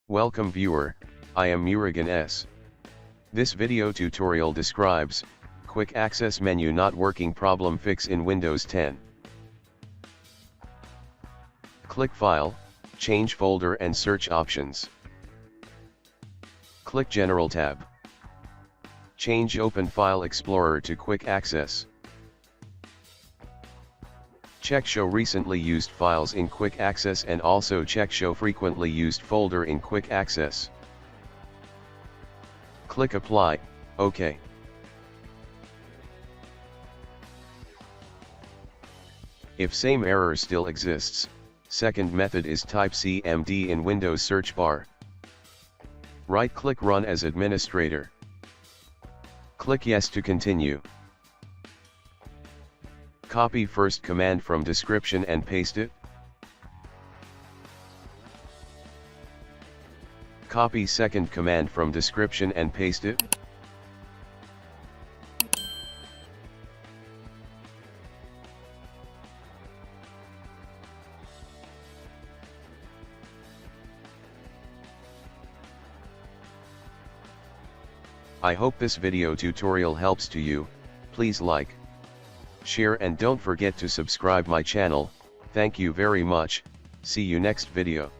Welcome viewer, I am Murugan S. This video tutorial describes, quick access menu not working problem fix in Windows 10. Click File, change folder and search options. Click General tab. Change Open File Explorer to Quick Access. Check Show recently used files in Quick Access and also check Show frequently used folder in Quick Access. Click Apply, OK. If same error still exists, second method is type CMD in Windows search bar. Right-click Run as administrator. Click Yes to continue. Copy first command from description and paste it. Copy second command from description and paste it. I hope this video tutorial helps to you. Please like, share and don't forget to subscribe my channel. Thank you very much. See you next video.